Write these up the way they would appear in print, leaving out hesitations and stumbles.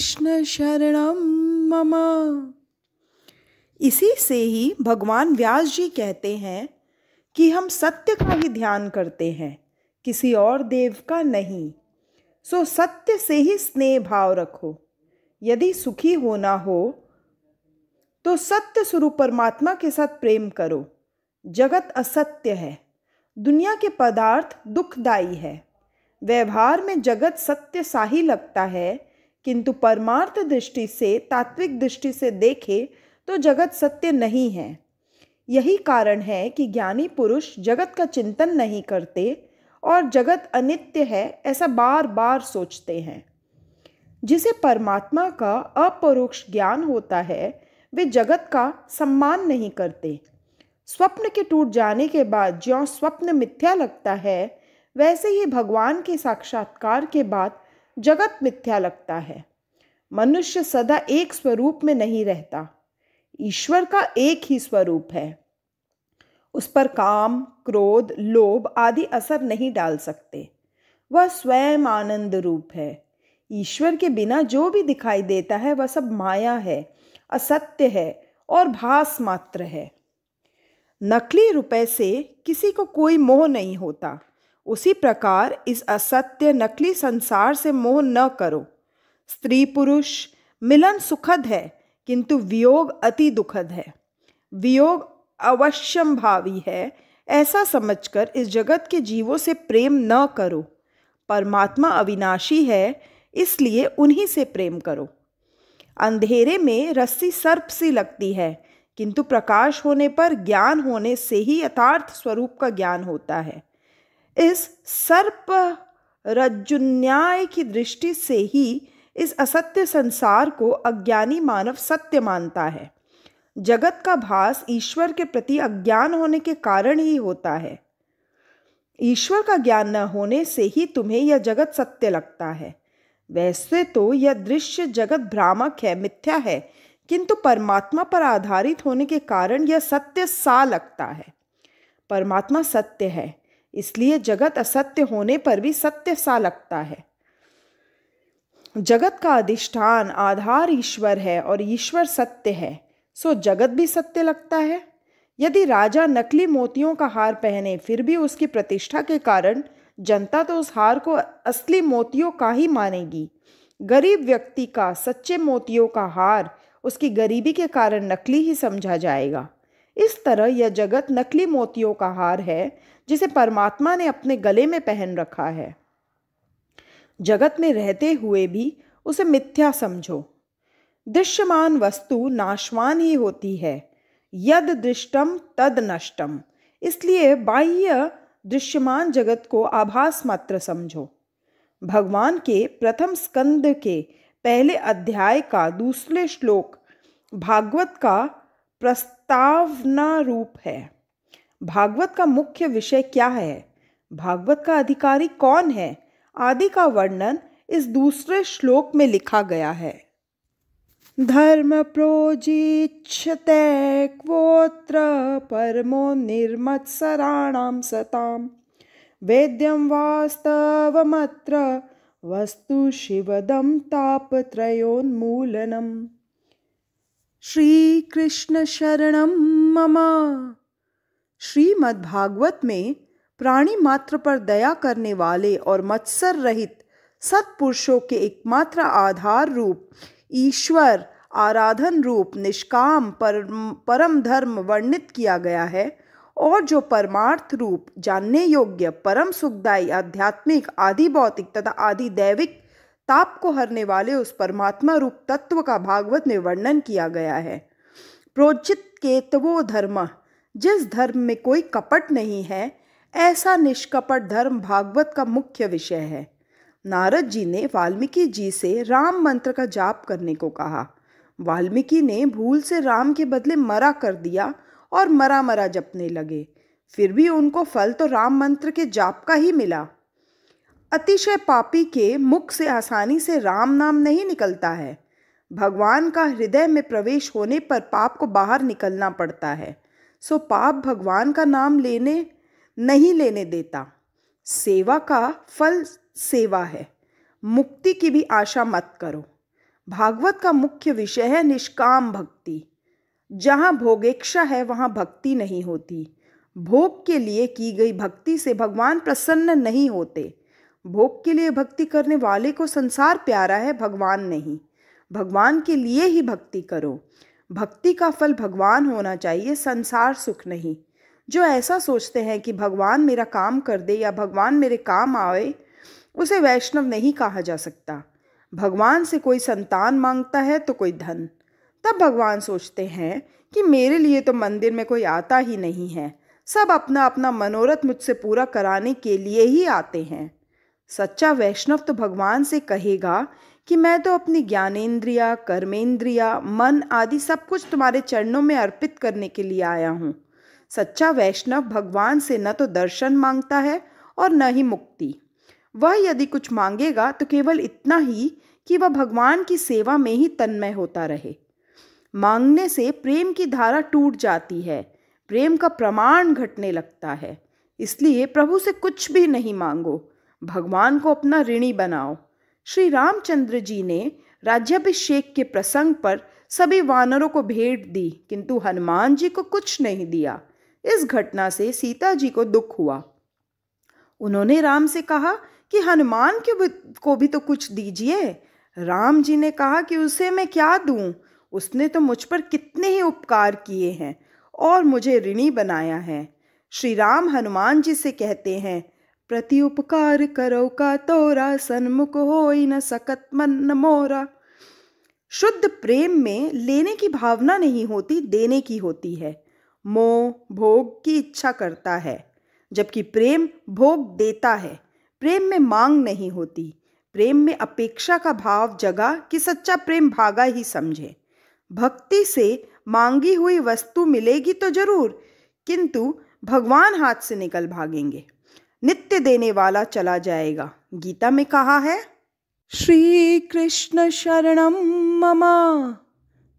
कृष्ण शरणम मम। इसी से ही भगवान व्यास जी कहते हैं कि हम सत्य का ही ध्यान करते हैं, किसी और देव का नहीं। सो सत्य से ही स्नेह भाव रखो। यदि सुखी होना हो तो सत्य स्वरूप परमात्मा के साथ प्रेम करो। जगत असत्य है, दुनिया के पदार्थ दुखदाई है। व्यवहार में जगत सत्य सा ही लगता है, किंतु परमार्थ दृष्टि से, तात्विक दृष्टि से देखे तो जगत सत्य नहीं है। यही कारण है कि ज्ञानी पुरुष जगत का चिंतन नहीं करते और जगत अनित्य है ऐसा बार बार सोचते हैं। जिसे परमात्मा का अपरोक्ष ज्ञान होता है वे जगत का सम्मान नहीं करते। स्वप्न के टूट जाने के बाद ज्यों स्वप्न मिथ्या लगता है, वैसे ही भगवान के साक्षात्कार के बाद जगत मिथ्या लगता है। मनुष्य सदा एक स्वरूप में नहीं रहता। ईश्वर का एक ही स्वरूप है। उस पर काम, क्रोध, लोभ आदि असर नहीं डाल सकते। वह स्वयं आनंद रूप है। ईश्वर के बिना जो भी दिखाई देता है वह सब माया है, असत्य है और भास मात्र है। नकली रुपए से किसी को कोई मोह नहीं होता। उसी प्रकार इस असत्य नकली संसार से मोह न करो। स्त्री पुरुष मिलन सुखद है, किंतु वियोग अति दुखद है। वियोग अवश्यंभावी है, ऐसा समझकर इस जगत के जीवों से प्रेम न करो। परमात्मा अविनाशी है, इसलिए उन्हीं से प्रेम करो। अंधेरे में रस्सी सर्प सी लगती है, किंतु प्रकाश होने पर, ज्ञान होने से ही यथार्थ स्वरूप का ज्ञान होता है। इस सर्प रज्जुन्याय की दृष्टि से ही इस असत्य संसार को अज्ञानी मानव सत्य मानता है। जगत का भास ईश्वर के प्रति अज्ञान होने के कारण ही होता है। ईश्वर का ज्ञान न होने से ही तुम्हें यह जगत सत्य लगता है। वैसे तो यह दृश्य जगत भ्रामक है, मिथ्या है, किंतु परमात्मा पर आधारित होने के कारण यह सत्य सा लगता है। परमात्मा सत्य है, इसलिए जगत असत्य होने पर भी सत्य सा लगता है। जगत का अधिष्ठान आधार ईश्वर है और ईश्वर सत्य है, सो जगत भी सत्य लगता है। यदि राजा नकली मोतियों का हार पहने फिर भी उसकी प्रतिष्ठा के कारण जनता तो उस हार को असली मोतियों का ही मानेगी। गरीब व्यक्ति का सच्चे मोतियों का हार उसकी गरीबी के कारण नकली ही समझा जाएगा। इस तरह यह जगत नकली मोतियों का हार है जिसे परमात्मा ने अपने गले में पहन रखा है। जगत में रहते हुए भी उसे मिथ्या समझो। दृश्यमान वस्तु नाशवान ही होती है। यद दृष्टम तद नष्टम। इसलिए बाह्य दृश्यमान जगत को आभास मात्र समझो। भगवान के प्रथम स्कंद के पहले अध्याय का दूसरे श्लोक भागवत का प्रस्तावना रूप है। भागवत का मुख्य विषय क्या है, भागवत का अधिकारी कौन है आदि का वर्णन इस दूसरे श्लोक में लिखा गया है। धर्म प्रोजिच्छते क्वोत्र परमो निर्मत्सराणां सताम वेद्यं वास्तवमत्र वस्तु शिवदं तापत्रयोन्मूलनम्। श्री कृष्ण शरणम मम। श्रीमद्भागवत में प्राणी मात्र पर दया करने वाले और मत्सर रहित सत्पुरुषों के एकमात्र आधार रूप ईश्वर, आराधन रूप निष्काम परम धर्म वर्णित किया गया है और जो परमार्थ रूप जानने योग्य परम सुखदायी आध्यात्मिक आदि भौतिक तथा आदि दैविक ताप को हरने वाले उस परमात्मा रूप तत्व का भागवत में वर्णन किया गया है। प्रोचित केतवो धर्म, जिस धर्म में कोई कपट नहीं है, ऐसा निष्कपट धर्म भागवत का मुख्य विषय है। नारद जी ने वाल्मीकि जी से राम मंत्र का जाप करने को कहा। वाल्मीकि ने भूल से राम के बदले मरा कर दिया और मरा मरा जपने लगे। फिर भी उनको फल तो राम मंत्र के जाप का ही मिला। अतिशय पापी के मुख से आसानी से राम नाम नहीं निकलता है। भगवान का हृदय में प्रवेश होने पर पाप को बाहर निकलना पड़ता है। सो पाप भगवान का नाम नहीं लेने देता। सेवा का फल सेवा है। मुक्ति की भी आशा मत करो। भागवत का मुख्य विषय है निष्काम भक्ति। जहाँ भोगेक्षा है वहाँ भक्ति नहीं होती। भोग के लिए की गई भक्ति से भगवान प्रसन्न नहीं होते। भोग के लिए भक्ति करने वाले को संसार प्यारा है, भगवान नहीं। भगवान के लिए ही भक्ति करो। भक्ति का फल भगवान होना चाहिए, संसार सुख नहीं। जो ऐसा सोचते हैं कि भगवान मेरा काम कर दे या भगवान मेरे काम आए, उसे वैष्णव नहीं कहा जा सकता। भगवान से कोई संतान मांगता है तो कोई धन, तब भगवान सोचते हैं कि मेरे लिए तो मंदिर में कोई आता ही नहीं है, सब अपना अपना मनोरथ मुझसे पूरा कराने के लिए ही आते हैं। सच्चा वैष्णव तो भगवान से कहेगा कि मैं तो अपनी ज्ञानेंद्रिया, कर्मेंद्रिया, मन आदि सब कुछ तुम्हारे चरणों में अर्पित करने के लिए आया हूँ। सच्चा वैष्णव भगवान से न तो दर्शन मांगता है और न ही मुक्ति। वह यदि कुछ मांगेगा तो केवल इतना ही कि वह भगवान की सेवा में ही तन्मय होता रहे। मांगने से प्रेम की धारा टूट जाती है, प्रेम का प्रमाण घटने लगता है। इसलिए प्रभु से कुछ भी नहीं मांगो, भगवान को अपना ऋणी बनाओ। श्री रामचंद्र जी ने राज्याभिषेक के प्रसंग पर सभी वानरों को भेंट दी, किंतु हनुमान जी को कुछ नहीं दिया। इस घटना से सीता जी को दुख हुआ। उन्होंने राम से कहा कि हनुमान को भी तो कुछ दीजिए। राम जी ने कहा कि उसे मैं क्या दूं? उसने तो मुझ पर कितने ही उपकार किए हैं और मुझे ऋणी बनाया है। श्री राम हनुमान जी से कहते हैं, प्रति उपकार करो का तोरा, सन्मुख होई न सकत मन मोरा। शुद्ध प्रेम में लेने की भावना नहीं होती, देने की होती है। मोह भोग की इच्छा करता है, जबकि प्रेम भोग देता है। प्रेम में मांग नहीं होती, प्रेम में अपेक्षा का भाव जगा कि सच्चा प्रेम भागा ही समझे। भक्ति से मांगी हुई वस्तु मिलेगी तो जरूर, किंतु भगवान हाथ से निकल भागेंगे। नित्य देने वाला चला जाएगा। गीता में कहा है, श्री कृष्ण शरणम मम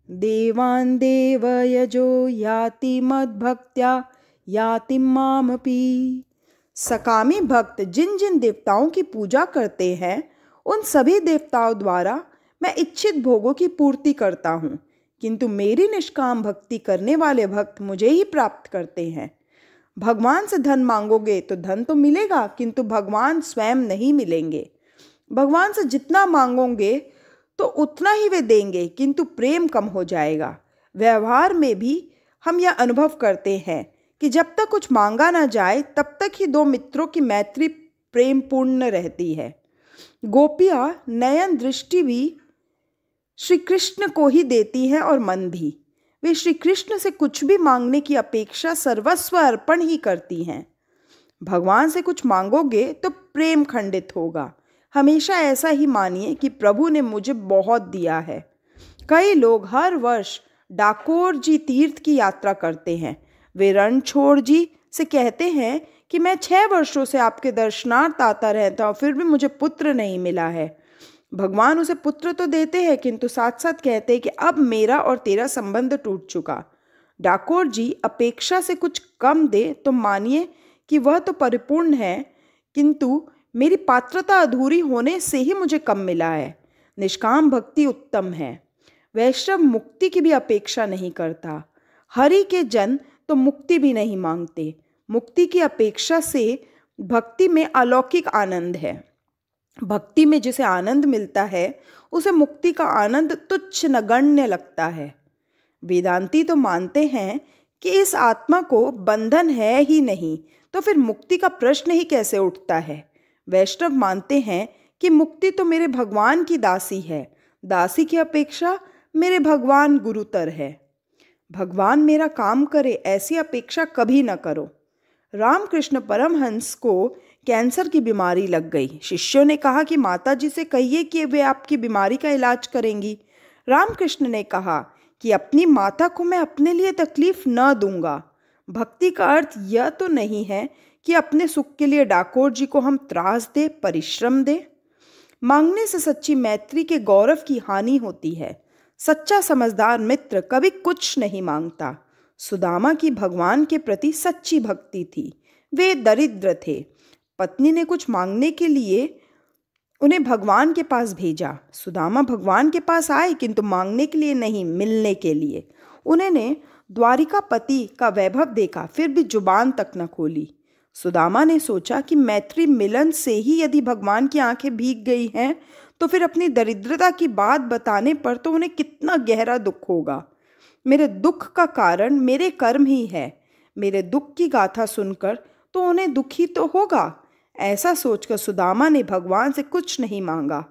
देवान देव यजो याति मद्भक्त्या याति मामपि। सकामी भक्त जिन जिन देवताओं की पूजा करते हैं, उन सभी देवताओं द्वारा मैं इच्छित भोगों की पूर्ति करता हूँ, किंतु मेरी निष्काम भक्ति करने वाले भक्त मुझे ही प्राप्त करते हैं। भगवान से धन मांगोगे तो धन तो मिलेगा, किंतु भगवान स्वयं नहीं मिलेंगे। भगवान से जितना मांगोगे तो उतना ही वे देंगे, किंतु प्रेम कम हो जाएगा। व्यवहार में भी हम यह अनुभव करते हैं कि जब तक कुछ मांगा ना जाए तब तक ही दो मित्रों की मैत्री प्रेम पूर्ण रहती है। गोपियाँ नयन दृष्टि भी श्री कृष्ण को ही देती हैं और मन भी। वे श्री कृष्ण से कुछ भी मांगने की अपेक्षा सर्वस्व अर्पण ही करती हैं। भगवान से कुछ मांगोगे तो प्रेम खंडित होगा। हमेशा ऐसा ही मानिए कि प्रभु ने मुझे बहुत दिया है। कई लोग हर वर्ष डाकोर जी तीर्थ की यात्रा करते हैं। वे रणछोड़ जी से कहते हैं कि मैं 6 वर्षों से आपके दर्शनार्थ आता रहता हूँ, फिर भी मुझे पुत्र नहीं मिला है। भगवान उसे पुत्र तो देते हैं, किंतु साथ साथ कहते हैं कि अब मेरा और तेरा संबंध टूट चुका। डाकोर जी अपेक्षा से कुछ कम दे तो मानिए कि वह तो परिपूर्ण है, किंतु मेरी पात्रता अधूरी होने से ही मुझे कम मिला है। निष्काम भक्ति उत्तम है। वैष्णव मुक्ति की भी अपेक्षा नहीं करता। हरि के जन तो मुक्ति भी नहीं मांगते। मुक्ति की अपेक्षा से भक्ति में अलौकिक आनंद है। भक्ति में जिसे आनंद मिलता है उसे मुक्ति का आनंद तुच्छ नगण्य लगता है। वेदांती तो मानते हैं कि इस आत्मा को बंधन है ही नहीं, तो फिर मुक्ति का प्रश्न ही कैसे उठता है। वैष्णव मानते हैं कि मुक्ति तो मेरे भगवान की दासी है, दासी की अपेक्षा मेरे भगवान गुरुतर है। भगवान मेरा काम करे ऐसी अपेक्षा कभी न करो। रामकृष्ण परमहंस को कैंसर की बीमारी लग गई। शिष्यों ने कहा कि माता जी से कहिए कि वे आपकी बीमारी का इलाज करेंगी। रामकृष्ण ने कहा कि अपनी माता को मैं अपने लिए तकलीफ न दूंगा। भक्ति का अर्थ यह तो नहीं है कि अपने सुख के लिए डाकोर जी को हम त्रास दे, परिश्रम दे। मांगने से सच्ची मैत्री के गौरव की हानि होती है। सच्चा समझदार मित्र कभी कुछ नहीं मांगता। सुदामा की भगवान के प्रति सच्ची भक्ति थी। वे दरिद्र थे। पत्नी ने कुछ मांगने के लिए उन्हें भगवान के पास भेजा। सुदामा भगवान के पास आए, किंतु मांगने के लिए नहीं, मिलने के लिए। उन्होंने द्वारिकापति का वैभव देखा, फिर भी जुबान तक न खोली। सुदामा ने सोचा कि मैत्री मिलन से ही यदि भगवान की आंखें भीग गई हैं, तो फिर अपनी दरिद्रता की बात बताने पर तो उन्हें कितना गहरा दुख होगा। मेरे दुख का कारण मेरे कर्म ही है। मेरे दुख की गाथा सुनकर तो उन्हें दुखी तो होगा। ऐसा सोचकर सुदामा ने भगवान से कुछ नहीं मांगा।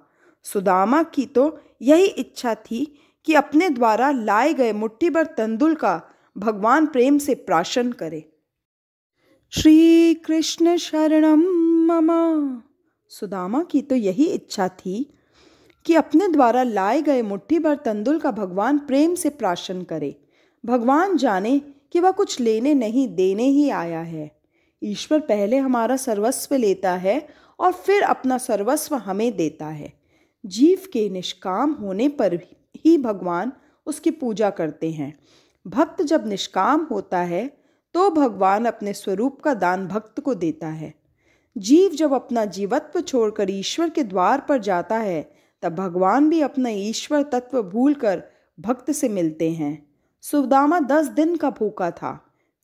सुदामा की तो यही इच्छा थी कि अपने द्वारा लाए गए मुट्ठी भर तंदुल का भगवान प्रेम से प्राशन करे। श्री कृष्ण शरणम मम। सुदामा की तो यही इच्छा थी कि अपने द्वारा लाए गए मुट्ठी भर तंदुल का भगवान प्रेम से प्राशन करे। भगवान जाने कि वह कुछ लेने नहीं, देने ही आया है। ईश्वर पहले हमारा सर्वस्व लेता है और फिर अपना सर्वस्व हमें देता है। जीव के निष्काम होने पर ही भगवान उसकी पूजा करते हैं। भक्त जब निष्काम होता है तो भगवान अपने स्वरूप का दान भक्त को देता है। जीव जब अपना जीवत्व छोड़कर ईश्वर के द्वार पर जाता है, तब भगवान भी अपना ईश्वर तत्व भूलकर भक्त से मिलते हैं। सुदामा 10 दिन का भूखा था,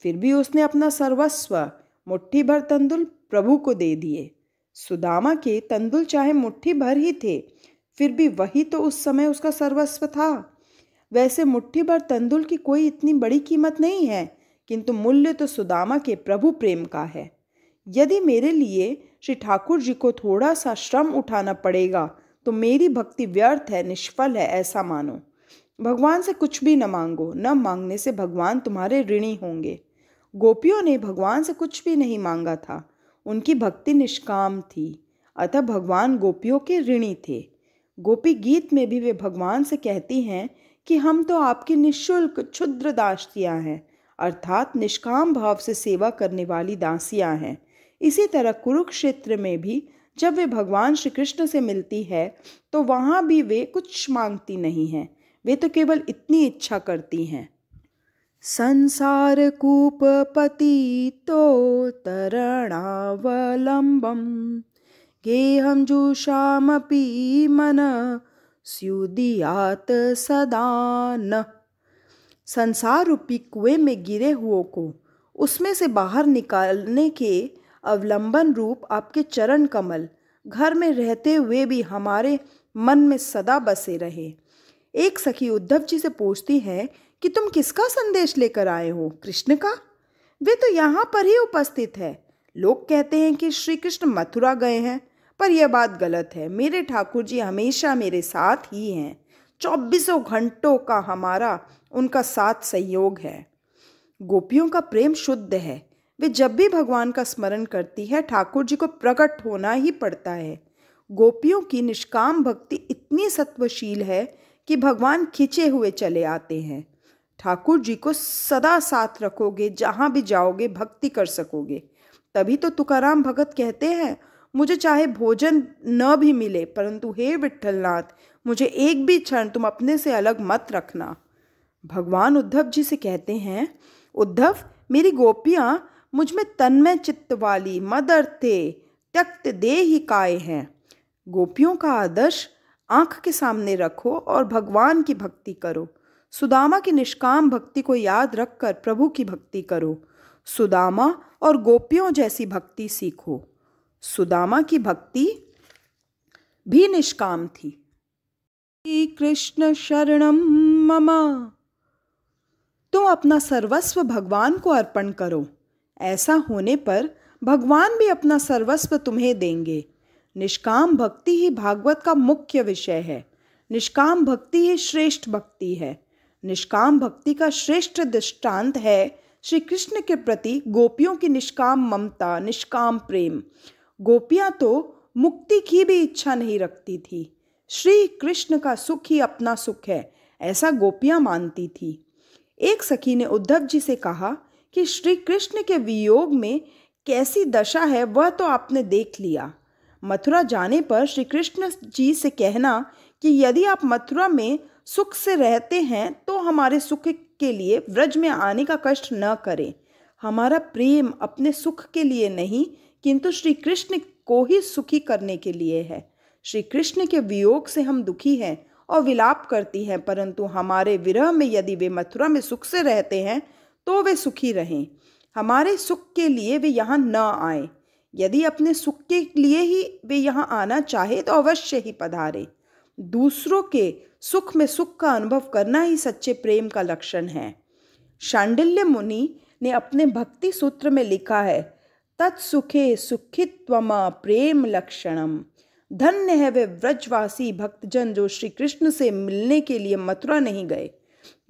फिर भी उसने अपना सर्वस्व मुट्ठी भर तंदुल प्रभु को दे दिए। सुदामा के तंदुल चाहे मुट्ठी भर ही थे, फिर भी वही तो उस समय उसका सर्वस्व था। वैसे मुट्ठी भर तंदुल की कोई इतनी बड़ी कीमत नहीं है, किंतु मूल्य तो सुदामा के प्रभु प्रेम का है। यदि मेरे लिए श्री ठाकुर जी को थोड़ा सा श्रम उठाना पड़ेगा तो मेरी भक्ति व्यर्थ है, निष्फल है, ऐसा मानो। भगवान से कुछ भी न मांगो, न मांगने से भगवान तुम्हारे ऋणी होंगे। गोपियों ने भगवान से कुछ भी नहीं मांगा था, उनकी भक्ति निष्काम थी, अतः भगवान गोपियों के ऋणी थे। गोपी गीत में भी वे भगवान से कहती हैं कि हम तो आपकी निःशुल्क क्षुद्र दासियां हैं, अर्थात निष्काम भाव से सेवा करने वाली दासियां हैं। इसी तरह कुरुक्षेत्र में भी जब वे भगवान श्री कृष्ण से मिलती है तो वहाँ भी वे कुछ मांगती नहीं हैं, वे तो केवल इतनी इच्छा करती हैं। संसार कूप पतितो तरणावलंबम गेहं जुषामपि मन स्युदियात सदा न। संसार रूपी कुएं में गिरे हुओं को उसमें से बाहर निकालने के अवलंबन रूप आपके चरण कमल घर में रहते हुए भी हमारे मन में सदा बसे रहे। एक सखी उद्धव जी से पूछती है कि तुम किसका संदेश लेकर आए हो? कृष्ण का? वे तो यहाँ पर ही उपस्थित है। लोग कहते हैं कि श्री कृष्ण मथुरा गए हैं, पर यह बात गलत है। मेरे ठाकुर जी हमेशा मेरे साथ ही हैं। 24 घंटों का हमारा उनका साथ सहयोग है। गोपियों का प्रेम शुद्ध है। वे जब भी भगवान का स्मरण करती है, ठाकुर जी को प्रकट होना ही पड़ता है। गोपियों की निष्काम भक्ति इतनी सत्वशील है कि भगवान खिंचे हुए चले आते हैं। ठाकुर जी को सदा साथ रखोगे, जहाँ भी जाओगे भक्ति कर सकोगे। तभी तो तुकाराम भगत कहते हैं, मुझे चाहे भोजन न भी मिले, परंतु हे विठ्ठलनाथ, मुझे एक भी क्षण तुम अपने से अलग मत रखना। भगवान उद्धव जी से कहते हैं, उद्धव, मेरी गोपियाँ मुझ में तन्मय चित्त वाली मदर्थे त्यक्त देहि काय हैं। गोपियों का आदर्श आँख के सामने रखो और भगवान की भक्ति करो। सुदामा की निष्काम भक्ति को याद रखकर प्रभु की भक्ति करो। सुदामा और गोपियों जैसी भक्ति सीखो। सुदामा की भक्ति भी निष्काम थी। श्री कृष्ण शरणम मम। तुम अपना सर्वस्व भगवान को अर्पण करो। ऐसा होने पर भगवान भी अपना सर्वस्व तुम्हें देंगे। निष्काम भक्ति ही भागवत का मुख्य विषय है। निष्काम भक्ति ही श्रेष्ठ भक्ति है। निष्काम भक्ति का श्रेष्ठ दृष्टांत है श्री कृष्ण के प्रति गोपियों की निष्काम ममता, निष्काम प्रेम। गोपियां तो मुक्ति की भी इच्छा नहीं रखती थी। श्री कृष्ण का सुख ही अपना सुख है, ऐसा गोपियां मानती थी। एक सखी ने उद्धव जी से कहा कि श्री कृष्ण के वियोग में कैसी दशा है वह तो आपने देख लिया। मथुरा जाने पर श्री कृष्ण जी से कहना कि यदि आप मथुरा में सुख से रहते हैं तो हमारे सुख के लिए व्रज में आने का कष्ट न करें। हमारा प्रेम अपने सुख के लिए नहीं, किंतु श्री कृष्ण को ही सुखी करने के लिए है। श्री कृष्ण के वियोग से हम दुखी हैं और विलाप करती हैं, परंतु हमारे विरह में यदि वे मथुरा में सुख से रहते हैं तो वे सुखी रहें। हमारे सुख के लिए वे यहाँ न आए। यदि अपने सुख के लिए ही वे यहाँ आना चाहे तो अवश्य ही पधारे। दूसरों के सुख में सुख का अनुभव करना ही सच्चे प्रेम का लक्षण है। शांडिल्य मुनि ने अपने भक्ति सूत्र में लिखा है, तत्सुखे सुखित्वमा प्रेम लक्षणम। धन्य है वे व्रजवासी भक्तजन जो श्री कृष्ण से मिलने के लिए मथुरा नहीं गए।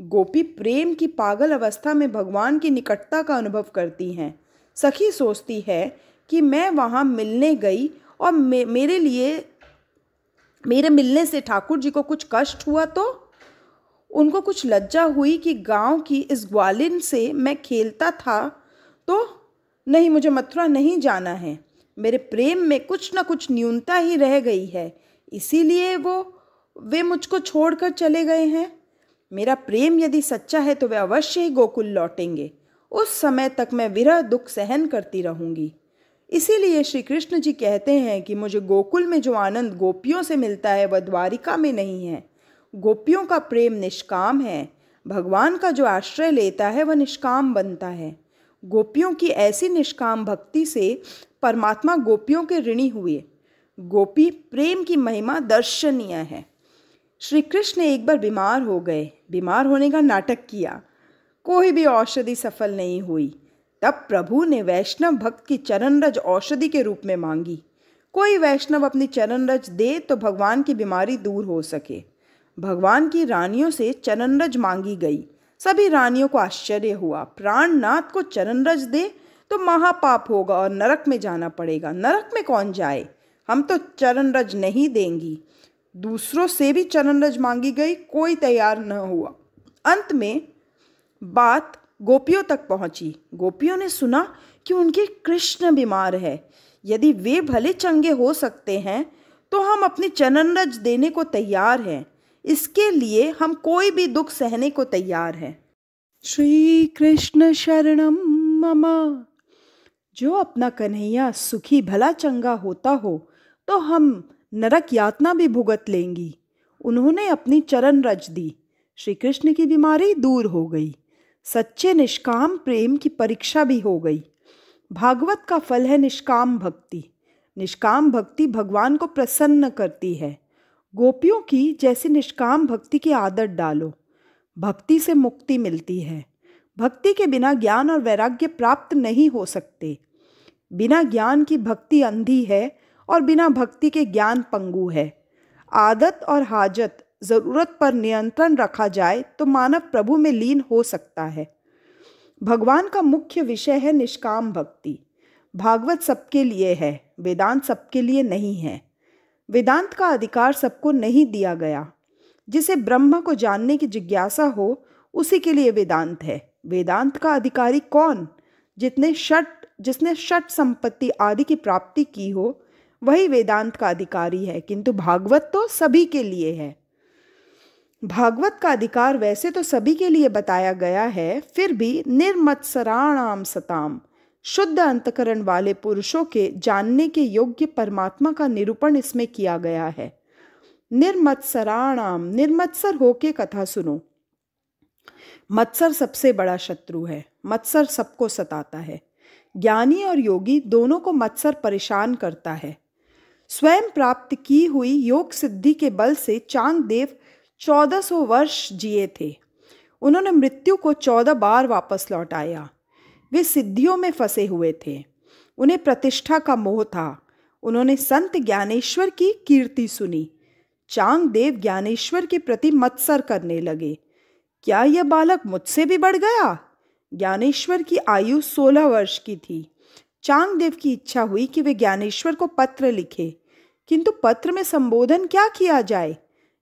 गोपी प्रेम की पागल अवस्था में भगवान की निकटता का अनुभव करती हैं। सखी सोचती है कि मैं वहाँ मिलने गई और मेरे मिलने से ठाकुर जी को कुछ कष्ट हुआ तो उनको कुछ लज्जा हुई कि गांव की इस ग्वालिन से मैं खेलता था तो नहीं, मुझे मथुरा नहीं जाना है। मेरे प्रेम में कुछ न कुछ न्यूनता ही रह गई है, इसीलिए वे मुझको छोड़कर चले गए हैं। मेरा प्रेम यदि सच्चा है तो वे अवश्य ही गोकुल लौटेंगे। उस समय तक मैं विरह दुख सहन करती रहूंगी। इसीलिए श्री कृष्ण जी कहते हैं कि मुझे गोकुल में जो आनंद गोपियों से मिलता है वह द्वारिका में नहीं है। गोपियों का प्रेम निष्काम है। भगवान का जो आश्रय लेता है वह निष्काम बनता है। गोपियों की ऐसी निष्काम भक्ति से परमात्मा गोपियों के ऋणी हुए। गोपी प्रेम की महिमा दर्शनीय है। श्री कृष्ण एक बार बीमार हो गए। बीमार होने का नाटक किया, कोई भी औषधि सफल नहीं हुई। तब प्रभु ने वैष्णव भक्त की चरणरज औषधि के रूप में मांगी। कोई वैष्णव अपनी चरणरज दे तो भगवान की बीमारी दूर हो सके। भगवान की रानियों से चरणरज मांगी गई। सभी रानियों को आश्चर्य हुआ। प्राणनाथ को चरणरज दे तो महापाप होगा और नरक में जाना पड़ेगा। नरक में कौन जाए, हम तो चरणरज नहीं देंगी। दूसरों से भी चरणरज मांगी गई, कोई तैयार न हुआ। अंत में बात गोपियों तक पहुंची। गोपियों ने सुना कि उनके कृष्ण बीमार है। यदि वे भले चंगे हो सकते हैं तो हम अपनी चरणरज देने को तैयार हैं। इसके लिए हम कोई भी दुख सहने को तैयार हैं। श्री कृष्ण शरणम मम। जो अपना कन्हैया सुखी भला चंगा होता हो तो हम नरक यातना भी भुगत लेंगी। उन्होंने अपनी चरणरज दी। श्री कृष्ण की बीमारी दूर हो गई। सच्चे निष्काम प्रेम की परीक्षा भी हो गई। भागवत का फल है निष्काम भक्ति। निष्काम भक्ति भगवान को प्रसन्न करती है। गोपियों की जैसी निष्काम भक्ति की आदत डालो। भक्ति से मुक्ति मिलती है। भक्ति के बिना ज्ञान और वैराग्य प्राप्त नहीं हो सकते। बिना ज्ञान की भक्ति अंधी है और बिना भक्ति के ज्ञान पंगु है। आदत और हाजत जरूरत पर नियंत्रण रखा जाए तो मानव प्रभु में लीन हो सकता है। भगवान का मुख्य विषय है निष्काम भक्ति। भागवत सबके लिए है, वेदांत सबके लिए नहीं है। वेदांत का अधिकार सबको नहीं दिया गया। जिसे ब्रह्म को जानने की जिज्ञासा हो उसी के लिए वेदांत है। वेदांत का अधिकारी कौन? जिसने षट संपत्ति आदि की प्राप्ति की हो वही वेदांत का अधिकारी है। किंतु भागवत तो सभी के लिए है। भागवत का अधिकार वैसे तो सभी के लिए बताया गया है, फिर भी निर्मत्सराणाम सताम, शुद्ध अंतकरण वाले पुरुषों के जानने के योग्य परमात्मा का निरूपण इसमें किया गया है। निर्मत्सराणाम, निर्मत्सर होके कथा सुनो। मत्सर सबसे बड़ा शत्रु है। मत्सर सबको सताता है। ज्ञानी और योगी दोनों को मत्सर परेशान करता है। स्वयं प्राप्त की हुई योग सिद्धि के बल से चांगदेव 1400 वर्ष जिए थे। उन्होंने मृत्यु को 14 बार वापस लौटाया। वे सिद्धियों में फंसे हुए थे। उन्हें प्रतिष्ठा का मोह था। उन्होंने संत ज्ञानेश्वर की कीर्ति सुनी। चांगदेव ज्ञानेश्वर के प्रति मत्सर करने लगे। क्या यह बालक मुझसे भी बढ़ गया? ज्ञानेश्वर की आयु 16 वर्ष की थी। चांगदेव की इच्छा हुई कि वे ज्ञानेश्वर को पत्र लिखे, किंतु पत्र में संबोधन क्या किया जाए?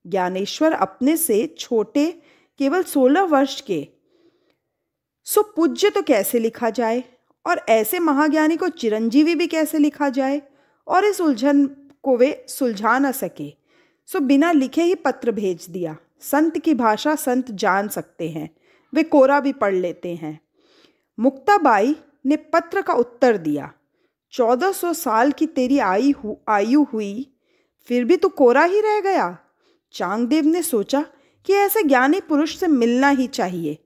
ज्ञानेश्वर अपने से छोटे केवल 16 वर्ष के, सो पूज्य तो कैसे लिखा जाए, और ऐसे महाज्ञानी को चिरंजीवी भी कैसे लिखा जाए? और इस उलझन को वे सुलझा न सके, सो बिना लिखे ही पत्र भेज दिया। संत की भाषा संत जान सकते हैं, वे कोरा भी पढ़ लेते हैं। मुक्ताबाई ने पत्र का उत्तर दिया। 1400 साल की तेरी आयु हुई, फिर भी तू कोरा ही रह गया। चांगदेव ने सोचा कि ऐसे ज्ञानी पुरुष से मिलना ही चाहिए।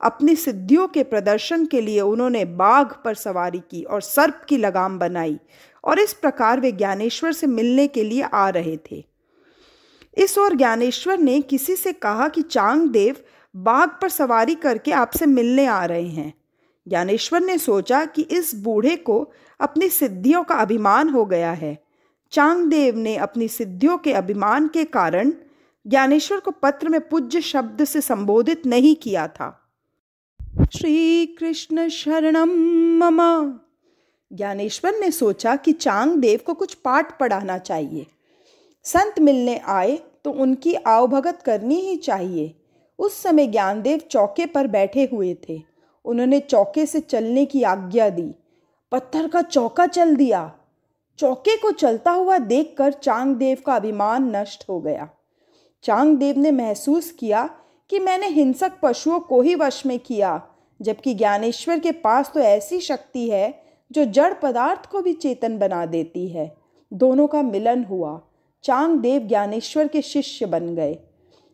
अपनी सिद्धियों के प्रदर्शन के लिए उन्होंने बाघ पर सवारी की और सर्प की लगाम बनाई और इस प्रकार वे ज्ञानेश्वर से मिलने के लिए आ रहे थे। इस ओर ज्ञानेश्वर ने किसी से कहा कि चांगदेव बाघ पर सवारी करके आपसे मिलने आ रहे हैं। ज्ञानेश्वर ने सोचा कि इस बूढ़े को अपनी सिद्धियों का अभिमान हो गया है। चांगदेव ने अपनी सिद्धियों के अभिमान के कारण ज्ञानेश्वर को पत्र में पूज्य शब्द से संबोधित नहीं किया था। श्री कृष्ण शरणम मम। ज्ञानेश्वर ने सोचा कि चांगदेव को कुछ पाठ पढ़ाना चाहिए। संत मिलने आए तो उनकी आवभगत करनी ही चाहिए। उस समय ज्ञानदेव चौके पर बैठे हुए थे। उन्होंने चौके से चलने की आज्ञा दी। पत्थर का चौका चल दिया। चौके को चलता हुआ देखकर चांगदेव का अभिमान नष्ट हो गया। चांगदेव ने महसूस किया कि मैंने हिंसक पशुओं को ही वश में किया, जबकि ज्ञानेश्वर के पास तो ऐसी शक्ति है जो जड़ पदार्थ को भी चेतन बना देती है। दोनों का मिलन हुआ। चांगदेव ज्ञानेश्वर के शिष्य बन गए।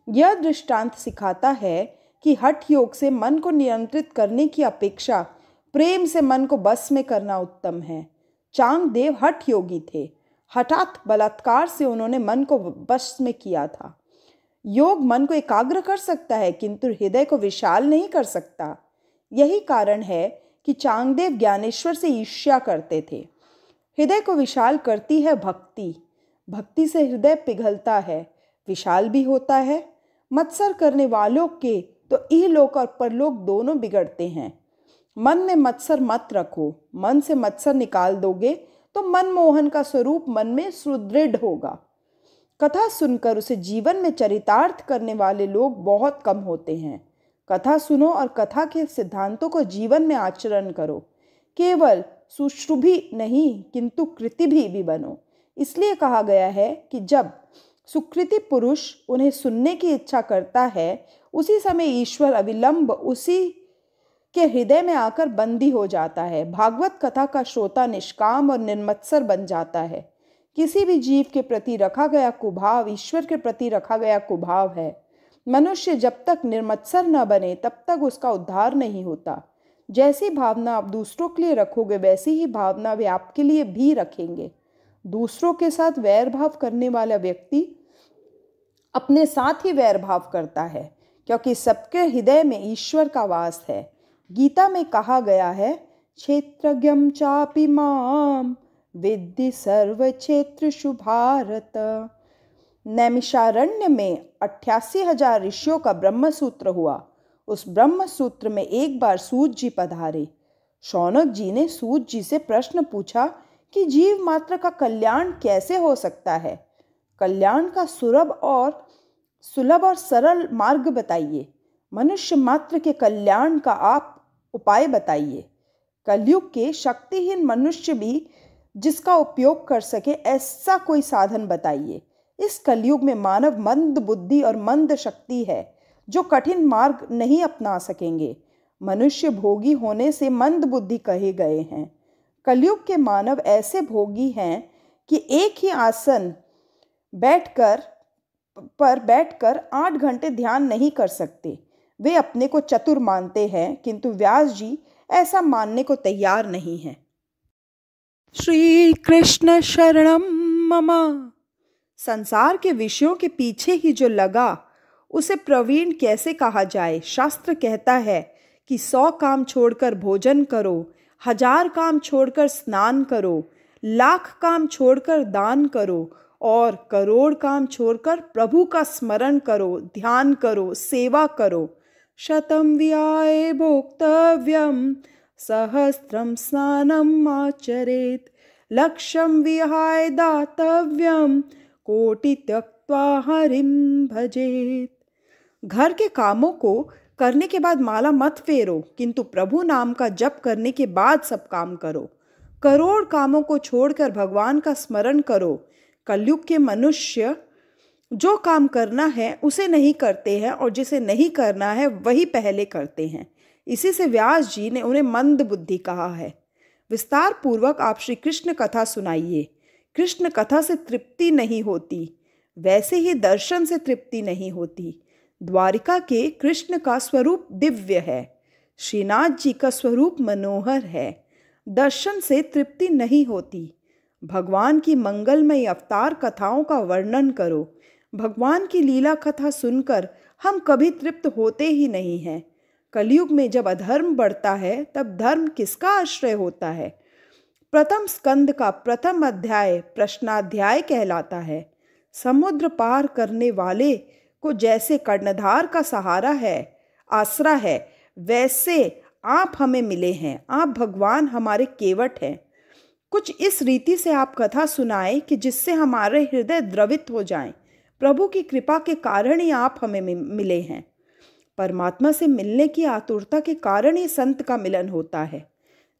यह दृष्टांत सिखाता है कि हठ योग से मन को नियंत्रित करने की अपेक्षा प्रेम से मन को बस में करना उत्तम है। चांगदेव हठ योगी थे। हठात बलात्कार से उन्होंने मन को बस में किया था। योग मन को एकाग्र कर सकता है किंतु हृदय को विशाल नहीं कर सकता। यही कारण है कि चांगदेव ज्ञानेश्वर से ईर्ष्या करते थे। हृदय को विशाल करती है भक्ति। भक्ति से हृदय पिघलता है, विशाल भी होता है। मत्सर करने वालों के तो इहलोक और परलोक दोनों बिगड़ते हैं। मन में मत्सर मत रखो। मन से मत्सर निकाल दोगे तो मनमोहन का स्वरूप मन में सुदृढ़ होगा। कथा सुनकर उसे जीवन में चरितार्थ करने वाले लोग बहुत कम होते हैं। कथा सुनो और कथा के सिद्धांतों को जीवन में आचरण करो। केवल सुश्रुभि नहीं किंतु कृति भी बनो। इसलिए कहा गया है कि जब सुकृति पुरुष उन्हें सुनने की इच्छा करता है, उसी समय ईश्वर अविलंब उसी के हृदय में आकर बंदी हो जाता है। भागवत कथा का श्रोता निष्काम और निर्मत्सर बन जाता है। किसी भी जीव के प्रति रखा गया कुभाव ईश्वर के प्रति रखा गया कुभाव है। मनुष्य जब तक निर्मत्सर न बने तब तक उसका उद्धार नहीं होता। जैसी भावना आप दूसरों के लिए रखोगे वैसी ही भावना वे आपके लिए भी रखेंगे। दूसरों के साथ वैर भाव करने वाला व्यक्ति अपने साथ ही वैर भाव करता है, क्योंकि सबके हृदय में ईश्वर का वास है। गीता में कहा गया है, क्षेत्रज्ञं चापि माम विद्धि सर्व क्षेत्रषु भारत। नैमिषारण्य में 88,000 ऋषियों का ब्रह्म सूत्र हुआ। उस ब्रह्म सूत्र में एक बार सूत जी पधारे। शौनक जी ने सूत जी से प्रश्न पूछा कि जीव मात्र का कल्याण कैसे हो सकता है। कल्याण का सुलभ और सरल मार्ग बताइए। मनुष्य मात्र के कल्याण का आप उपाय बताइए। कलयुग के शक्तिहीन मनुष्य भी जिसका उपयोग कर सके ऐसा कोई साधन बताइए। इस कलयुग में मानव मंद बुद्धि और मंद शक्ति है जो कठिन मार्ग नहीं अपना सकेंगे। मनुष्य भोगी होने से मंद बुद्धि कहे गए हैं। कलयुग के मानव ऐसे भोगी हैं कि एक ही आसन पर बैठकर 8 घंटे ध्यान नहीं कर सकते। वे अपने को चतुर मानते हैं किंतु व्यास जी ऐसा मानने को तैयार नहीं हैं। श्री कृष्ण शरणम मम। संसार के विषयों के पीछे ही जो लगा उसे प्रवीण कैसे कहा जाए। शास्त्र कहता है कि 100 काम छोड़कर भोजन करो, 1000 काम छोड़कर स्नान करो, 1,00,000 काम छोड़कर दान करो और करोड़ काम छोड़कर प्रभु का स्मरण करो, ध्यान करो, सेवा करो। शतम विहाय भोक्तव्यम सहस्त्रम स्नानम आचरेत, लक्ष्यम विहाय दातव्यम कोटि त्यक्त्वा हरिम भजेत। घर के कामों को करने के बाद माला मत फेरो, किंतु प्रभु नाम का जप करने के बाद सब काम करो। करोड़ कामों को छोड़कर भगवान का स्मरण करो। कलयुग के मनुष्य जो काम करना है उसे नहीं करते हैं और जिसे नहीं करना है वही पहले करते हैं। इसी से व्यास जी ने उन्हें मंद बुद्धि कहा है। विस्तार पूर्वक आप श्री कृष्ण कथा सुनाइए। कृष्ण कथा से तृप्ति नहीं होती, वैसे ही दर्शन से तृप्ति नहीं होती। द्वारिका के कृष्ण का स्वरूप दिव्य है, श्रीनाथ जी का स्वरूप मनोहर है। दर्शन से तृप्ति नहीं होती। भगवान की मंगलमय अवतार कथाओं का वर्णन करो। भगवान की लीला कथा सुनकर हम कभी तृप्त होते ही नहीं हैं। कलयुग में जब अधर्म बढ़ता है तब धर्म किसका आश्रय होता है? प्रथम स्कंद का प्रथम अध्याय प्रश्नाध्याय कहलाता है। समुद्र पार करने वाले को जैसे कर्णधार का सहारा है, आसरा है, वैसे आप हमें मिले हैं। आप भगवान हमारे केवट हैं। कुछ इस रीति से आप कथा सुनाएं कि जिससे हमारे हृदय द्रवित हो जाएं। प्रभु की कृपा के कारण ही आप हमें मिले हैं। परमात्मा से मिलने की आतुरता के कारण ही संत का मिलन होता है।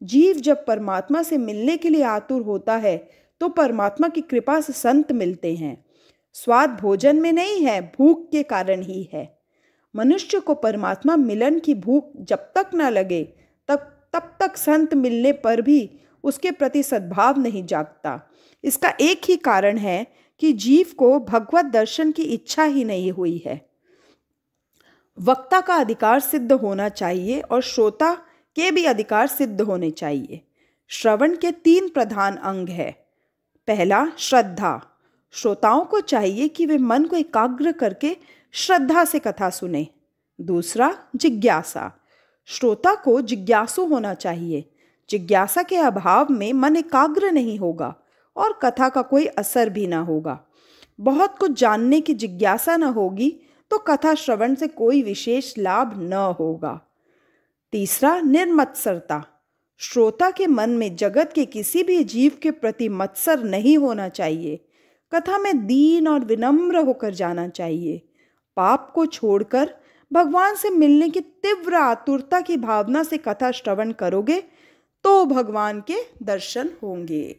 जीव जब परमात्मा से मिलने के लिए आतुर होता है तो परमात्मा की कृपा से संत मिलते हैं। स्वाद भोजन में नहीं है, भूख के कारण ही है। मनुष्य को परमात्मा मिलन की भूख जब तक न लगे तब तक संत मिलने पर भी उसके प्रति सद्भाव नहीं जागता। इसका एक ही कारण है कि जीव को भगवत दर्शन की इच्छा ही नहीं हुई है। वक्ता का अधिकार सिद्ध होना चाहिए और श्रोता के भी अधिकार सिद्ध होने चाहिए। श्रवण के 3 प्रधान अंग है। पहला, श्रद्धा। श्रोताओं को चाहिए कि वे मन को एकाग्र करके श्रद्धा से कथा सुने। दूसरा, जिज्ञासा। श्रोता को जिज्ञासु होना चाहिए। जिज्ञासा के अभाव में मन एकाग्र नहीं होगा और कथा का कोई असर भी ना होगा। बहुत कुछ जानने की जिज्ञासा न होगी तो कथा श्रवण से कोई विशेष लाभ न होगा। तीसरा, निर्मत्सरता। श्रोता के मन में जगत के किसी भी जीव के प्रति मत्सर नहीं होना चाहिए। कथा में दीन और विनम्र होकर जाना चाहिए। पाप को छोड़कर भगवान से मिलने की तीव्र आतुरता की भावना से कथा श्रवण करोगे तो भगवान के दर्शन होंगे।